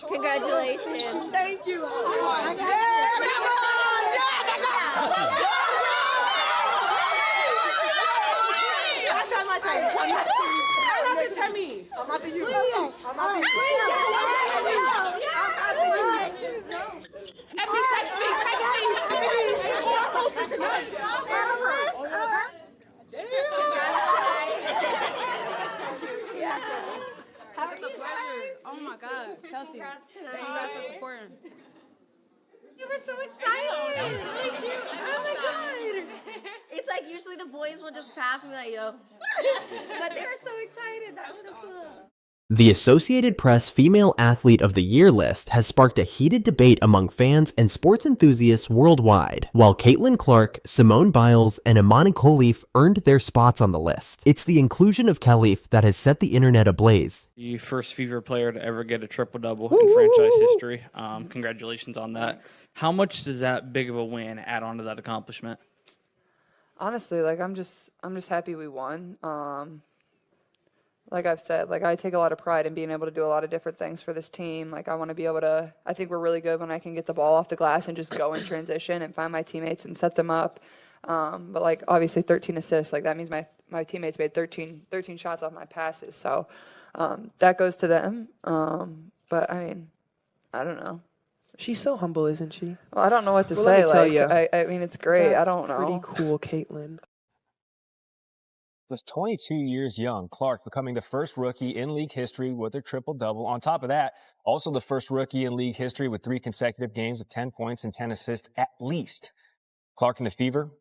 Congratulations. Thank you. I'm not the you. I'm not the you. Emily, text me. More closer tonight. It's a pleasure. Oh my God, Kelsey. Thank you guys for supporting. You were so excited. Oh my God. It's like usually the boys will just pass and be like, yo. But they were so excited. That was so cool. The Associated Press Female Athlete of the Year list has sparked a heated debate among fans and sports enthusiasts worldwide, while Caitlin Clark, Simone Biles, and Imane Khelif earned their spots on the list. It's the inclusion of Khelif that has set the internet ablaze. The first Fever player to ever get a triple-double in franchise history. Congratulations on that. How much does that big of a win add on to that accomplishment? Honestly, like I'm just happy we won. Like I've said, like I take a lot of pride in being able to do a lot of different things for this team. Like I want to be able to, I think we're really good when I can get the ball off the glass and just go in transition and find my teammates and set them up. But like obviously 13 assists, like that means my teammates made 13 shots off my passes. So that goes to them. But I mean, I don't know. She's so humble, isn't she? Well, I don't know what to Well, say. let me tell Like ya. I mean, it's great. That's I don't know. pretty cool, Caitlin. Was 22 years young. Clark becoming the first rookie in league history with a triple-double. On top of that, also the first rookie in league history with 3 consecutive games with 10 points and 10 assists at least. Clark and the Fever,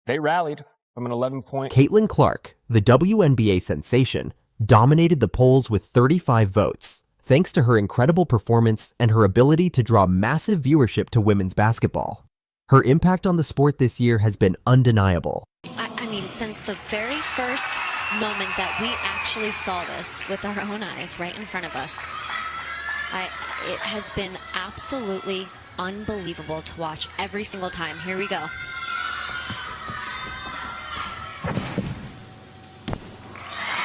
they rallied from an 11-point. Caitlin Clark, the WNBA sensation, dominated the polls with 35 votes, thanks to her incredible performance and her ability to draw massive viewership to women's basketball. Her impact on the sport this year has been undeniable. I mean, since the very first moment that we actually saw this with our own eyes right in front of us, it has been absolutely unbelievable to watch every single time. Here we go.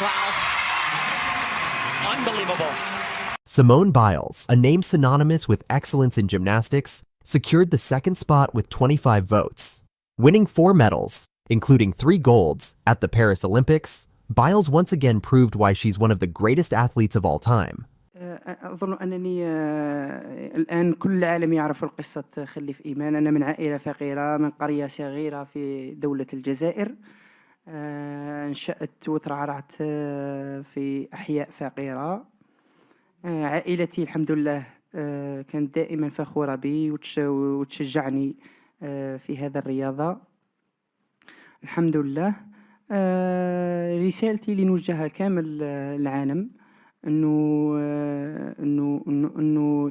Wow. Unbelievable. Simone Biles, a name synonymous with excellence in gymnastics, secured the second spot with 25 votes. Winning 4 medals, including 3 golds, at the Paris Olympics, Biles once again proved why she's one of the greatest athletes of all time. أظن أنني الآن كل العالم يعرف القصة خليف إيمان. أنا من عائلة فقيرة من قرية صغيرة في دولة الجزائر. نشأت وترعرعت في أحياء فقيرة. عائلتي الحمد لله كانت دائما فخورة بي وتشجعني في هذا الرياضة. الحمد لله. رسالتي لنوجهها كامل العالم إنه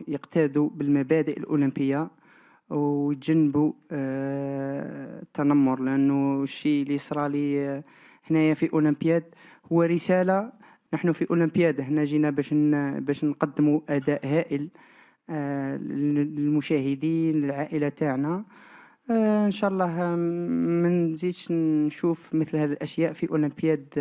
يقتادوا بالمبادئ الأولمبية ويتجنبوا التنمر، لأنه الشيء اللي صار لي هنايا في أولمبياد هو رسالة. نحن في أولمبياد هنا جينا باش نقدموا أداء هائل للمشاهدين للعائلة تاعنا. إن شاء الله ما نزيدش نشوف مثل هذه الأشياء في أولمبياد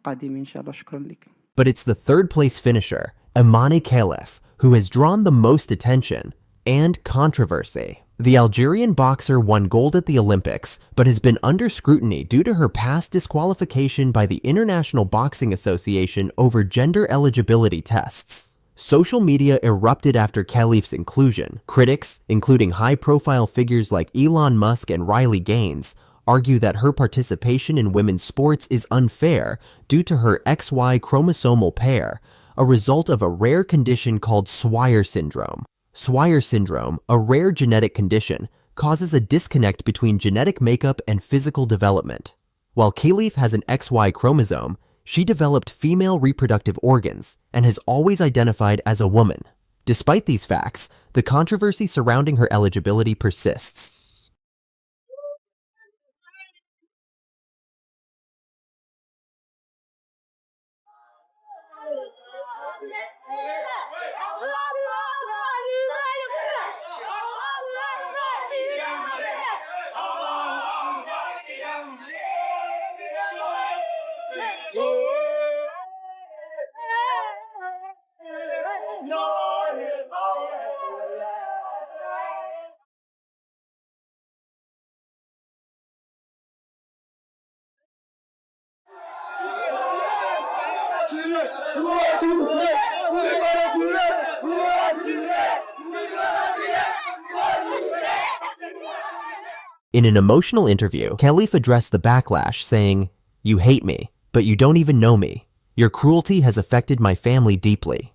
قادمين إن شاء الله. شكرا لك. But it's the third place finisher, Imane Khelif, who has drawn the most attention and controversy. The Algerian boxer won gold at the Olympics, but has been under scrutiny due to her past disqualification by the International Boxing Association over gender eligibility tests. Social media erupted after Khelif's inclusion. Critics, including high-profile figures like Elon Musk and Riley Gaines, argue that her participation in women's sports is unfair due to her XY chromosomal pair, a result of a rare condition called Swyer Syndrome. Swyer Syndrome, a rare genetic condition, causes a disconnect between genetic makeup and physical development. While Khelif has an XY chromosome, she developed female reproductive organs and has always identified as a woman. Despite these facts, the controversy surrounding her eligibility persists. In an emotional interview, Khelif addressed the backlash, saying, "You hate me, but you don't even know me. Your cruelty has affected my family deeply."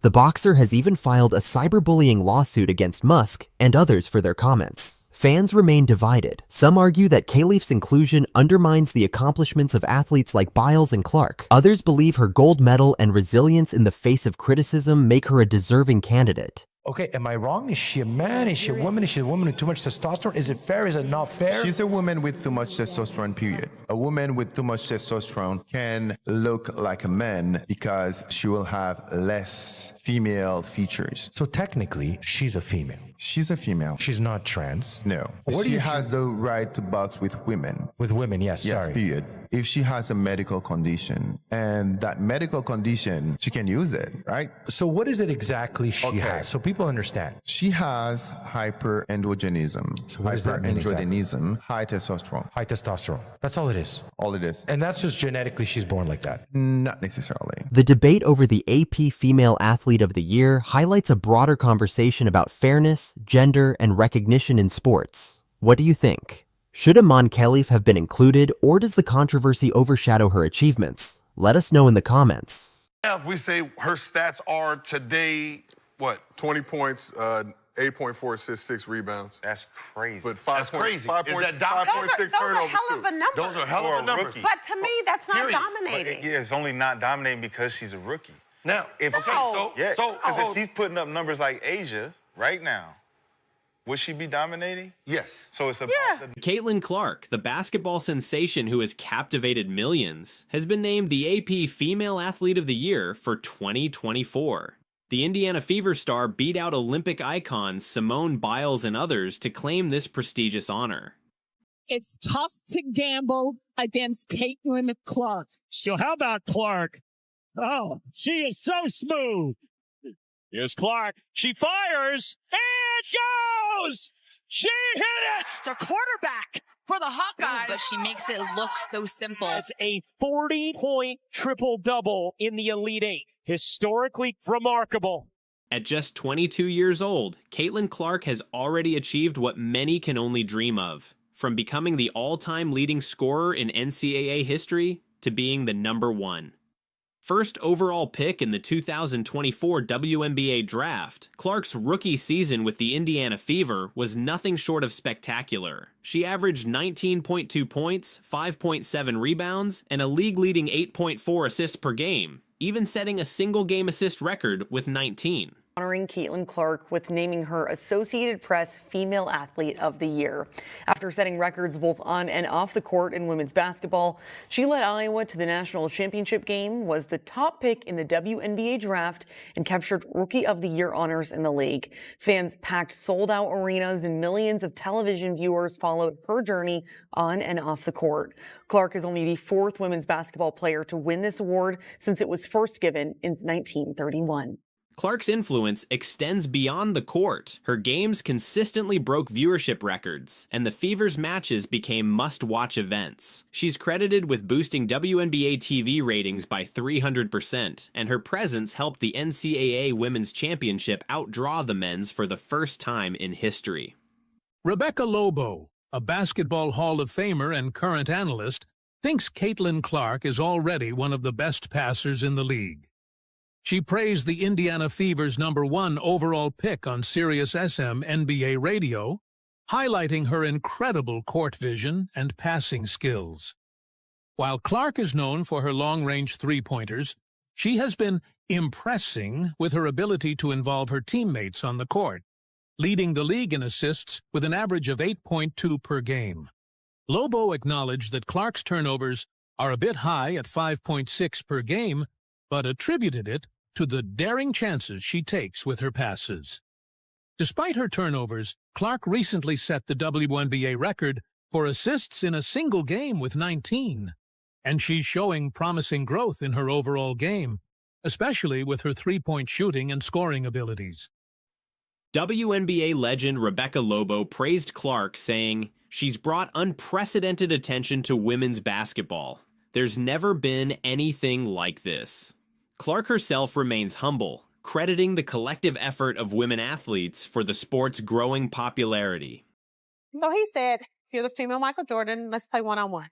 The boxer has even filed a cyberbullying lawsuit against Musk and others for their comments. Fans remain divided. Some argue that Khelif's inclusion undermines the accomplishments of athletes like Biles and Clark. Others believe her gold medal and resilience in the face of criticism make her a deserving candidate. Okay, am I wrong? Is she a man? Is she a woman? Is she a woman with too much testosterone? Is it fair? Is it not fair? She's a woman with too much testosterone, period. A woman with too much testosterone can look like a man because she will have less female features. So technically, she's a female. She's a female. She's not trans. No. She has the right to box with women. With women, yes, Yes, sorry. period. If she has a medical condition, and that medical condition, she can use it, right? So what is it exactly she has? So people understand. She has hyperandrogenism. So what does that mean exactly? Hyperandrogenism, high testosterone. High testosterone. That's all it is. All it is. And that's just genetically she's born like that. Not necessarily. The debate over the AP Female Athlete of the Year highlights a broader conversation about fairness, gender, and recognition in sports. What do you think? Should Imane Khelif have been included, or does the controversy overshadow her achievements? Let us know in the comments. If we say her stats are today, what? 20 points, 8.4 assists, 6 rebounds. That's crazy. But 5 That's crazy. 5 Is that 5.6 those are turnovers, hell too. of a number. Those are hell of a numbers. But to me, that's not Period. dominating. But, yeah, it's only not dominating because she's a rookie. Now, If No. because if she's putting up numbers like Asia right now, would she be dominating? yes. So it's about the Caitlin Clark, the basketball sensation who has captivated millions, has been named the AP Female Athlete of the Year for 2024. The Indiana Fever star beat out Olympic icons Simone, Biles, and others to claim this prestigious honor. It's tough to gamble against Caitlin Clark. So how about Clark? Oh, she is so smooth. Here's Clark. She fires and goes. She hit it. The quarterback for the Hawkeyes. But she makes it look so simple. That's a 40-point triple-double in the Elite Eight. Historically remarkable. At just 22 years old, Caitlin Clark has already achieved what many can only dream of, from becoming the all-time leading scorer in NCAA history to being the #1. First overall pick in the 2024 WNBA draft, Clark's rookie season with the Indiana Fever was nothing short of spectacular. She averaged 19.2 points, 5.7 rebounds, and a league-leading 8.4 assists per game, even setting a single-game assist record with 19. Honoring Caitlin Clark with naming her Associated Press Female Athlete of the Year. After setting records both on and off the court in women's basketball, she led Iowa to the national championship game, was the top pick in the WNBA draft, and captured Rookie of the Year honors in the league. Fans packed sold-out arenas and millions of television viewers followed her journey on and off the court. Clark is only the 4th women's basketball player to win this award since it was first given in 1931. Clark's influence extends beyond the court. Her games consistently broke viewership records, and the Fever's matches became must-watch events. She's credited with boosting WNBA TV ratings by 300%, and her presence helped the NCAA Women's Championship outdraw the men's for the first time in history. Rebecca Lobo, a Basketball Hall of Famer and current analyst, thinks Caitlin Clark is already one of the best passers in the league. She praised the Indiana Fever's #1 overall pick on Sirius XM NBA radio, highlighting her incredible court vision and passing skills. While Clark is known for her long-range three-pointers, she has been impressing with her ability to involve her teammates on the court, leading the league in assists with an average of 8.2 per game. Lobo acknowledged that Clark's turnovers are a bit high at 5.6 per game, but attributed it to the daring chances she takes with her passes. Despite her turnovers, Clark recently set the WNBA record for assists in a single game with 19. and she's showing promising growth in her overall game, especially with her three-point shooting and scoring abilities. WNBA legend Rebecca Lobo praised Clark, saying, "She's brought unprecedented attention to women's basketball. There's never been anything like this." Clark herself remains humble, crediting the collective effort of women athletes for the sport's growing popularity. So he said, if you're the female Michael Jordan, let's play one-on-one.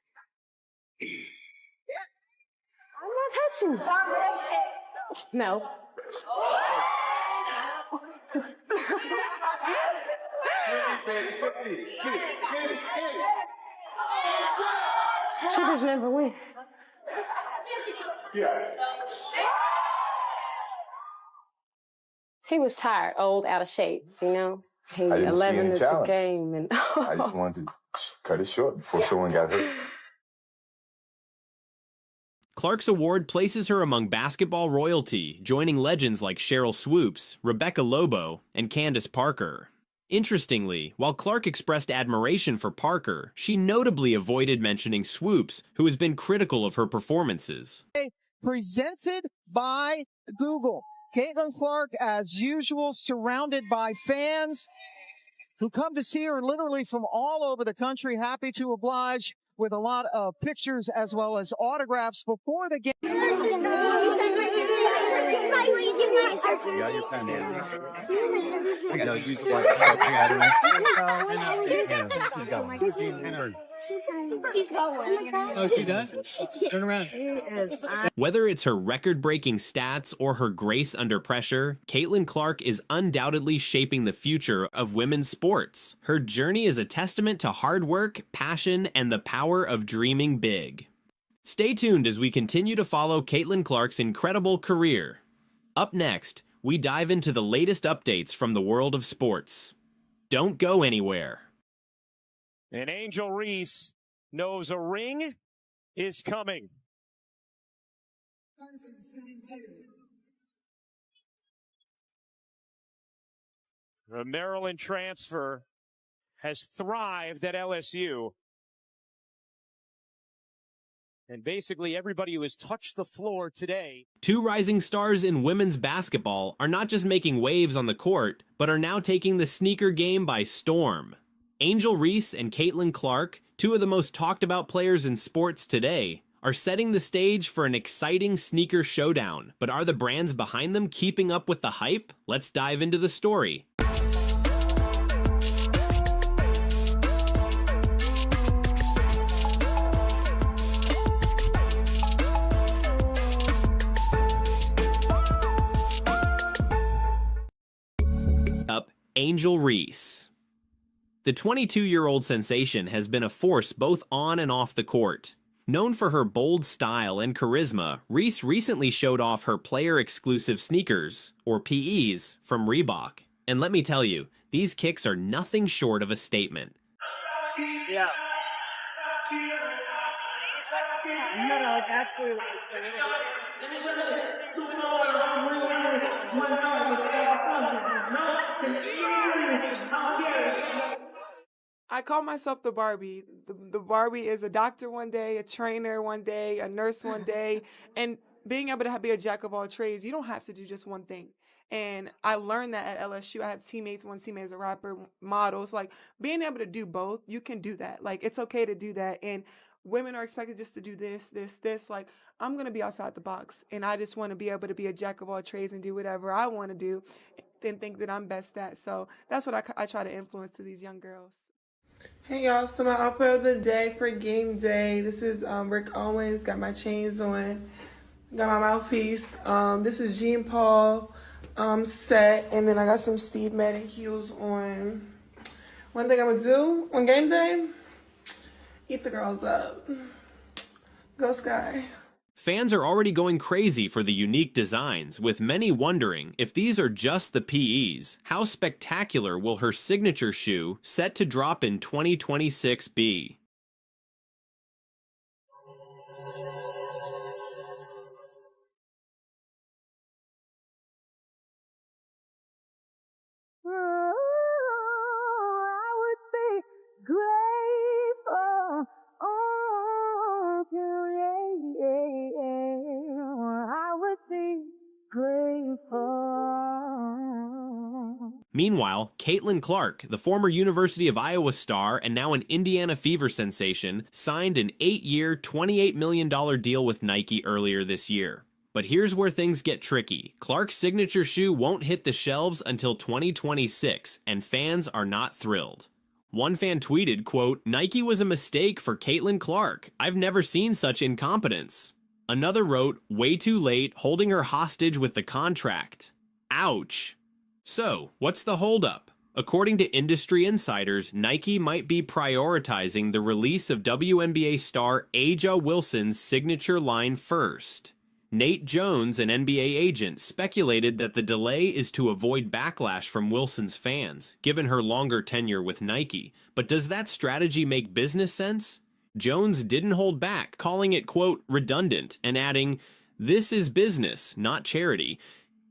I'm not touching. No. Shooters never win. He was tired, old, out of shape, you know? He, I didn't see 11 any is challenge. the game. And I just wanted to cut it short before someone got hurt. Clark's award places her among basketball royalty, joining legends like Cheryl Swoops, Rebecca Lobo, and Candace Parker. Interestingly, while Clark expressed admiration for Parker, she notably avoided mentioning Swoops, who has been critical of her performances. Presented by Google. Caitlin Clark, as usual, surrounded by fans who come to see her literally from all over the country, happy to oblige with a lot of pictures as well as autographs before the game. She's going. Oh, she does? Turn around. Whether it's her record-breaking stats or her grace under pressure, Caitlin Clark is undoubtedly shaping the future of women's sports. Her journey is a testament to hard work, passion, and the power of dreaming big. Stay tuned as we continue to follow Caitlin Clark's incredible career. Up next, we dive into the latest updates from the world of sports. Don't go anywhere. And Angel Reese knows a ring is coming. The Maryland transfer has thrived at LSU. And basically everybody who has touched the floor today. Two rising stars in women's basketball are not just making waves on the court, but are now taking the sneaker game by storm. Angel Reese and Caitlin Clark, two of the most talked about players in sports today, are setting the stage for an exciting sneaker showdown. But are the brands behind them keeping up with the hype? Let's dive into the story. Up, Angel Reese. The 22-year-old sensation has been a force both on and off the court. Known for her bold style and charisma, Reese recently showed off her player-exclusive sneakers, or PEs, from Reebok. And let me tell you, these kicks are nothing short of a statement. Yeah. No, absolutely. I call myself the Barbie. The Barbie is a doctor one day, a trainer one day, a nurse one day, and being able to be a jack of all trades, you don't have to do just one thing. And I learned that at LSU. I have teammates. One teammate is a rapper, models. Like, being able to do both, you can do that. Like, it's okay to do that. And women are expected just to do this. Like, I'm going to be outside the box. And I just want to be able to be a jack of all trades and do whatever I want to do and think that I'm best at. So that's what I try to influence to these young girls. Hey y'all, so my outfit of the day for game day. This is Rick Owens, got my chains on, got my mouthpiece. This is Jean Paul set, and then I got some Steve Madden heels on. One thing I'm gonna do on game day, eat the girls up. Go Sky. Fans are already going crazy for the unique designs, with many wondering if these are just the PEs. How spectacular will her signature shoe, set to drop in 2026, be? Grateful, oh, Meanwhile, Caitlin Clark, the former University of Iowa star and now an Indiana Fever sensation, signed an 8-year, $28 million deal with Nike earlier this year. But here's where things get tricky. Clark's signature shoe won't hit the shelves until 2026, and fans are not thrilled. One fan tweeted, quote, "Nike was a mistake for Caitlin Clark. I've never seen such incompetence." Another wrote, "Way too late, holding her hostage with the contract. Ouch." So, what's the holdup? According to industry insiders, Nike might be prioritizing the release of WNBA star A'ja Wilson's signature line first. Nate Jones, an NBA agent, speculated that the delay is to avoid backlash from Wilson's fans, given her longer tenure with Nike. But does that strategy make business sense? Jones didn't hold back, calling it, quote, redundant, and adding, "This is business, not charity."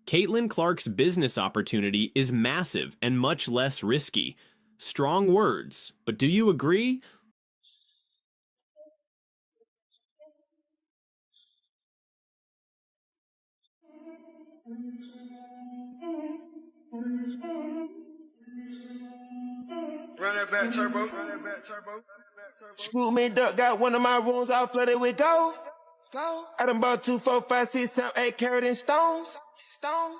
Caitlin Clark's business opportunity is massive and much less risky. Strong words, but do you agree? Run that back, turbo. Run that back, turbo. Screw me, duck, got one of my rooms all flooded with gold. I done bought 2, 4, 5, 6, 7, 8 carat in stones.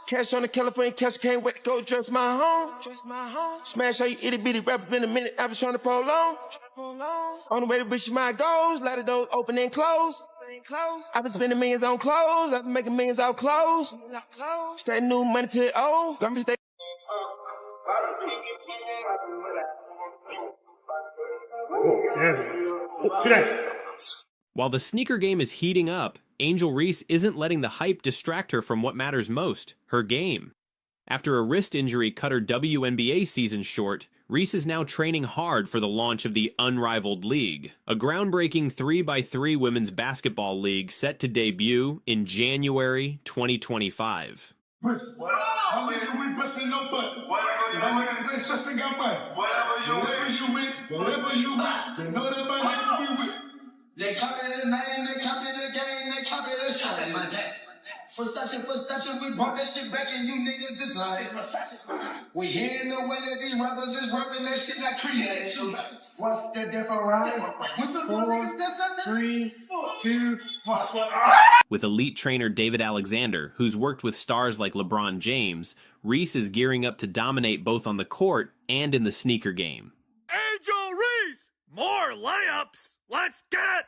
Cash on the California cash, can't wait to go dress my home. Smash how you itty bitty rapper in a minute, I was trying to prolong. On the way to reach my goals, lot of doors open and close. I've been spending millions on clothes, I've been making millions off clothes. Straight new money to the old, gonna stay. While the sneaker game is heating up, Angel Reese isn't letting the hype distract her from what matters most, her game. After a wrist injury cut her WNBA season short, Reese is now training hard for the launch of the Unrivaled League, a groundbreaking 3x3 women's basketball league set to debut in January 2025. How many we busting no butt? How many we busting got butt? Wherever you went, wherever you went, they know that my nigga we with. They copy the name, they copy the game, they copy the shine. For such, we brought that shit back and you niggas is like, we hearing the way that these rappers is rapping that shit not created. What's the different rhyme? What's the 4, 3, 2, 1. With elite trainer David Alexander, who's worked with stars like LeBron James, Reese is gearing up to dominate both on the court and in the sneaker game. Angel Reese! More layups! Let's get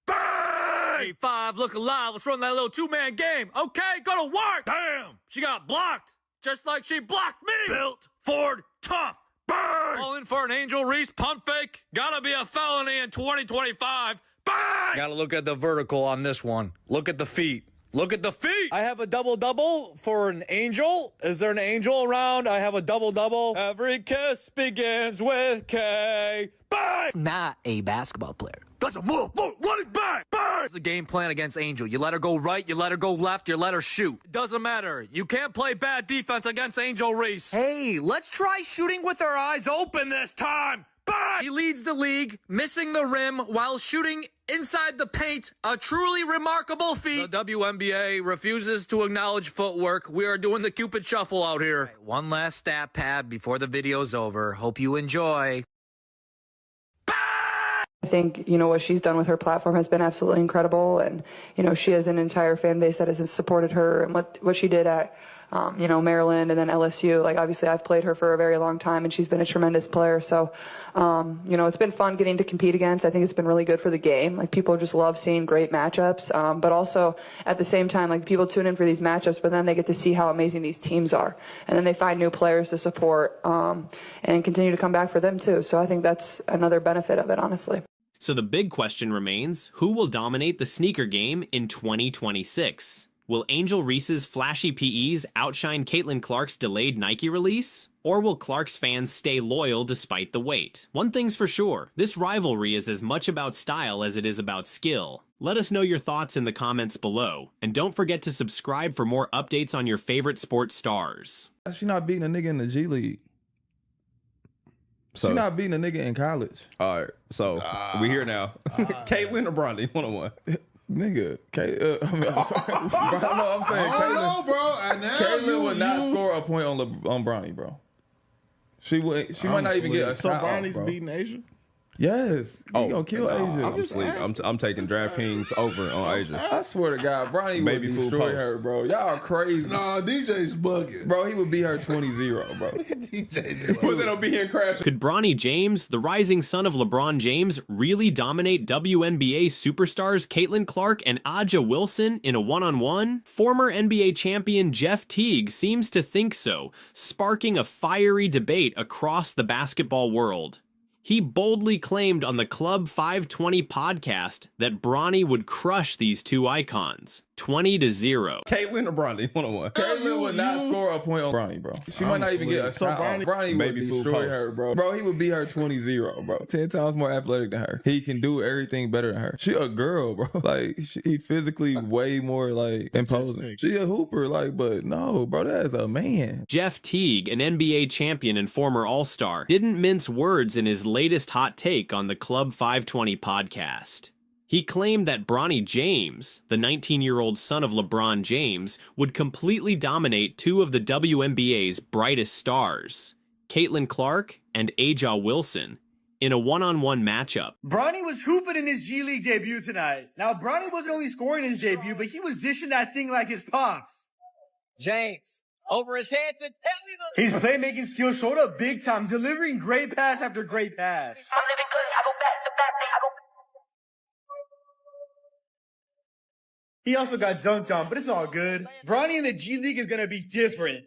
bang! 5, look alive. Let's run that little 2-man game. Okay, go to work. Damn, she got blocked. Just like she blocked me. Built Ford tough. Bang! All in for an Angel Reese pump fake. Gotta be a felony in 2025. Bang! Gotta look at the vertical on this one. Look at the feet. Look at the feet. I have a double-double for an angel. Is there an angel around? I have a double-double. Every kiss begins with K. Bang! Not a basketball player. That's a move. Run it back. Bang! The game plan against Angel. You let her go right, you let her go left, you let her shoot. It doesn't matter. You can't play bad defense against Angel Reese. Hey, let's try shooting with our eyes open this time. Bang! She leads the league, missing the rim while shooting inside the paint. A truly remarkable feat. The WNBA refuses to acknowledge footwork. We are doing the Cupid Shuffle out here. Right, one last stat pad before the video's over. Hope you enjoy. I think, what she's done with her platform has been absolutely incredible. And, she has an entire fan base that has supported her and what she did at, Maryland and then LSU. Like, obviously, I've played her for a very long time and she's been a tremendous player. So, it's been fun getting to compete against. I think it's been really good for the game. Like, people just love seeing great matchups. But also, at the same time, like, people tune in for these matchups, but then they get to see how amazing these teams are. And then they find new players to support and continue to come back for them, too. So I think that's another benefit of it, honestly. So the big question remains, who will dominate the sneaker game in 2026? Will Angel Reese's flashy PEs outshine Caitlin Clark's delayed Nike release? Or will Clark's fans stay loyal despite the wait? One thing's for sure, this rivalry is as much about style as it is about skill. Let us know your thoughts in the comments below, and don't forget to subscribe for more updates on your favorite sports stars. She's not beating a nigga in the G League. So, she's not beating a nigga in college. All right, so we here now. Caitlin or Bronny, 1-on-1. Nigga, I'm saying I don't know, bro. Caitlin would not score a point on Bronny, bro. She might not even get a So shot off, Bronny's bro. beating Asia? Yes. He gonna kill Asia. I'm sleep. I'm taking DraftKings over on Asia. I swear to God, Bronny would Baby food destroy post. her, bro. Y'all crazy. Nah, DJ's bugging. Bro, he would beat her 20-0, bro. DJ's But then I'll be here and crash. Could Bronny James, the rising son of LeBron James, really dominate WNBA superstars Caitlin Clark and Aja Wilson in a one-on-one? Former NBA champion Jeff Teague seems to think so, sparking a fiery debate across the basketball world. He boldly claimed on the Club 520 podcast that Bronny would crush these two icons, 20-0. Caitlin or Bronny? 1-on-1. Caitlin would not score a point on Bronny, bro. She might not even get a shot off. Bronny would destroy her, bro. Bro, he would beat her 20-0, bro. 10 times more athletic than her. He can do everything better than her. She a girl, bro. Like, he physically way more, like, imposing. She a hooper, like, but no, bro, that is a man. Jeff Teague, an NBA champion and former All-Star, didn't mince words in his latest hot take on the Club 520 podcast. He claimed that Bronny James, the 19-year-old son of LeBron James, would completely dominate two of the WNBA's brightest stars, Caitlin Clark and Aja Wilson, in a one-on-one matchup. Bronny was hooping in his G League debut tonight. Now, Bronny wasn't only scoring his debut, but he was dishing that thing like his pops. James, over his head to tell His playmaking skills showed up big time, delivering great pass after great pass. I'm living good. I go back to back. He also got dunked on, but it's all good. Bronny in the G League is going to be different.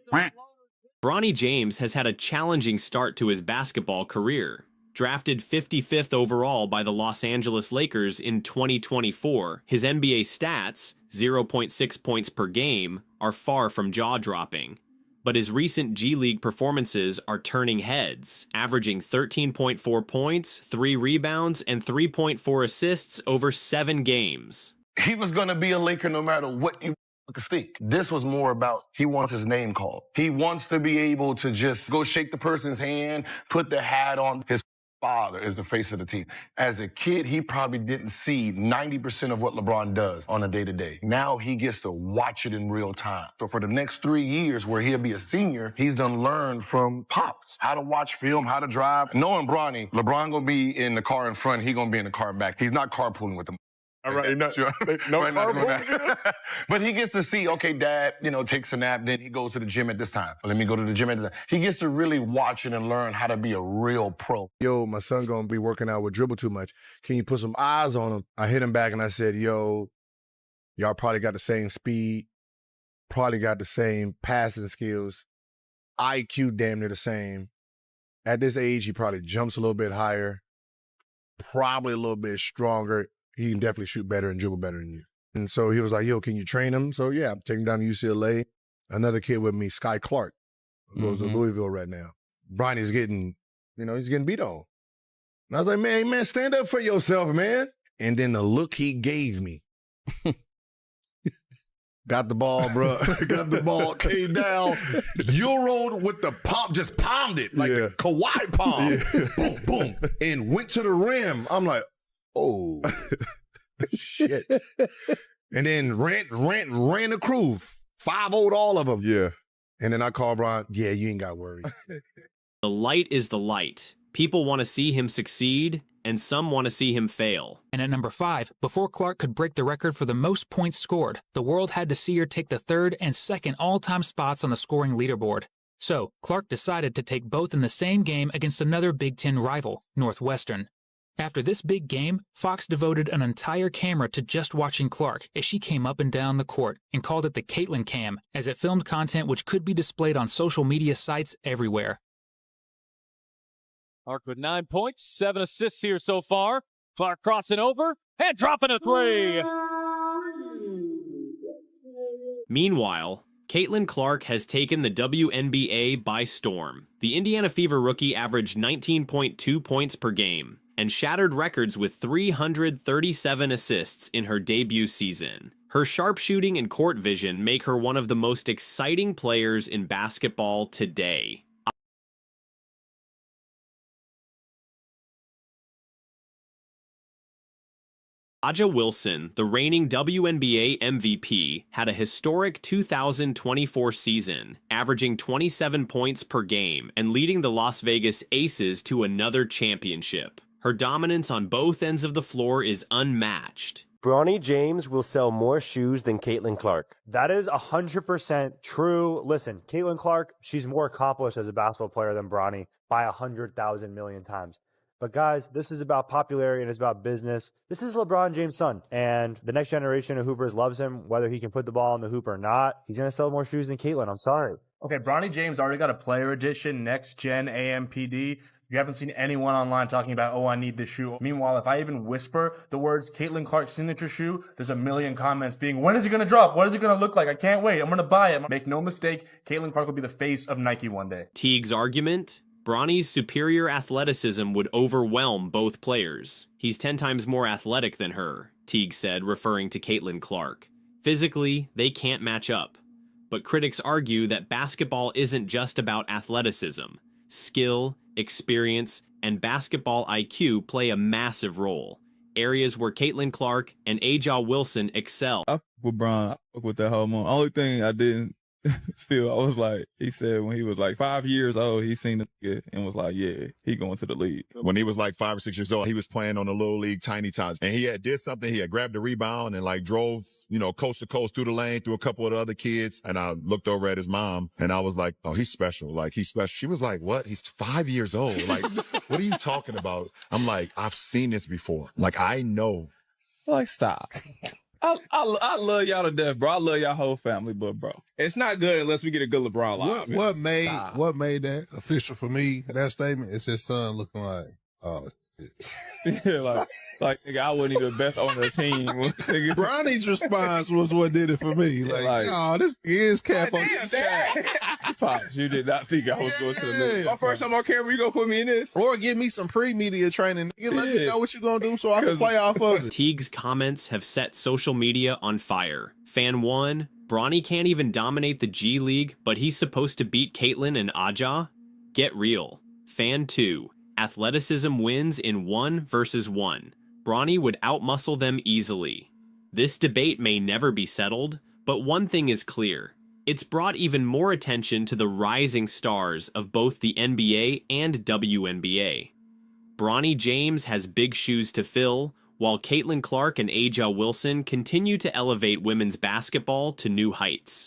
Bronny James has had a challenging start to his basketball career. Drafted 55th overall by the Los Angeles Lakers in 2024, his NBA stats, 0.6 points per game, are far from jaw-dropping. But his recent G League performances are turning heads, averaging 13.4 points, 3 rebounds, and 3.4 assists over 7 games. He was going to be a Laker no matter what you think. This was more about he wants his name called. He wants to be able to just go shake the person's hand, put the hat on. His father is the face of the team. As a kid, he probably didn't see 90% of what LeBron does on a day-to-day. Now he gets to watch it in real time. So for the next 3 years where he'll be a senior, he's done learned from Pops how to watch film, how to drive. Knowing Bronny, LeBron gonna be in the car in front, he gonna be in the car back. He's not carpooling with him. All right, no carpool. But he gets to see, okay, Dad, takes a nap, then he goes to the gym at this time. Let me go to the gym at this time. He gets to really watch it and learn how to be a real pro. Yo, my son gonna be working out with dribble too much. Can you put some eyes on him? I hit him back and I said, yo, y'all probably got the same speed, probably got the same passing skills, IQ damn near the same. At this age, he probably jumps a little bit higher, probably a little bit stronger. He can definitely shoot better and dribble better than you. And so he was like, yo, can you train him? So yeah, I'm taking him down to UCLA. Another kid with me, Sky Clark, who goes to Louisville right now. Bronny's getting, he's getting beat on. And I was like, man, stand up for yourself, man. And then the look he gave me. Got the ball, bro. Got the ball, came down, Euroed with the palm, just palmed it like the Kawhi palm. Boom, boom. And went to the rim. I'm like, oh, shit. And then ran the crew, 5-0'd all of them. Yeah. And then I called Bron, yeah, you ain't got to worry. The light is the light. People want to see him succeed, and some want to see him fail. And at number 5, before Clark could break the record for the most points scored, the world had to see her take the 3rd and 2nd all-time spots on the scoring leaderboard. So, Clark decided to take both in the same game against another Big Ten rival, Northwestern. After this big game, Fox devoted an entire camera to just watching Clark as she came up and down the court and called it the Caitlin Cam, as it filmed content which could be displayed on social media sites everywhere. Clark with 9 points, 7 assists here so far. Clark crossing over and dropping a 3. Meanwhile, Caitlin Clark has taken the WNBA by storm. The Indiana Fever rookie averaged 19.2 points per game and shattered records with 337 assists in her debut season. Her sharpshooting and court vision make her one of the most exciting players in basketball today. Aja Wilson, the reigning WNBA MVP, had a historic 2024 season, averaging 27 points per game and leading the Las Vegas Aces to another championship. Her dominance on both ends of the floor is unmatched. Bronny James will sell more shoes than Caitlin Clark. That is 100% true. Listen, Caitlin Clark, she's more accomplished as a basketball player than Bronny by 100,000 million times. But guys, this is about popularity and it's about business. This is LeBron James' son, and the next generation of Hoopers loves him, whether he can put the ball in the hoop or not. He's going to sell more shoes than Caitlin. I'm sorry. Okay, Bronny James already got a player edition, next gen AMPD. You haven't seen anyone online talking about, oh, I need this shoe. Meanwhile, if I even whisper the words Caitlin Clark signature shoe, there's a million comments being, when is it going to drop? What is it going to look like? I can't wait. I'm going to buy it. Make no mistake, Caitlin Clark will be the face of Nike one day. Teague's argument? Bronny's superior athleticism would overwhelm both players. He's 10 times more athletic than her, Teague said, referring to Caitlin Clark. Physically, they can't match up. But critics argue that basketball isn't just about athleticism. Skill, experience, and basketball IQ play a massive role. Areas where Caitlin Clark and Aja Wilson excel. I fuck with Bron. I fuck with that whole moment. Only thing I didn't feel, I was like, he said when he was like 5 years old, he seen the nigga and was like, yeah, he going to the league. When he was like 5 or 6 years old, he was playing on the little league Tiny Tots, and he had did something. He had grabbed the rebound and like drove, coast to coast through the lane through a couple of the other kids. And I looked over at his mom and I was like, oh, he's special. Like, he's special. She was like, what? He's 5 years old. Like, what are you talking about? I'm like, I've seen this before. Like, I know. Like, stop. I love y'all to death, bro. I love y'all whole family, but bro, it's not good unless we get a good LeBron live. What made that official for me? That statement is his son looking like, oh, yeah, like nigga, I wasn't even the best on the team. Bronny's response was what did it for me. Like, oh, this is cap on this shit. Pops, you did not think I was going to the league. My first time on camera, you gonna put me in this? Or give me some pre-media training. Let me know what you're gonna do so I can play off of it. Teague's comments have set social media on fire. Fan 1, Bronny can't even dominate the G League, but he's supposed to beat Caitlin and Aja? Get real. Fan 2, athleticism wins in 1 versus 1. Bronny would outmuscle them easily. This debate may never be settled, but one thing is clear. It's brought even more attention to the rising stars of both the NBA and WNBA. Bronny James has big shoes to fill, while Caitlin Clark and Aja Wilson continue to elevate women's basketball to new heights.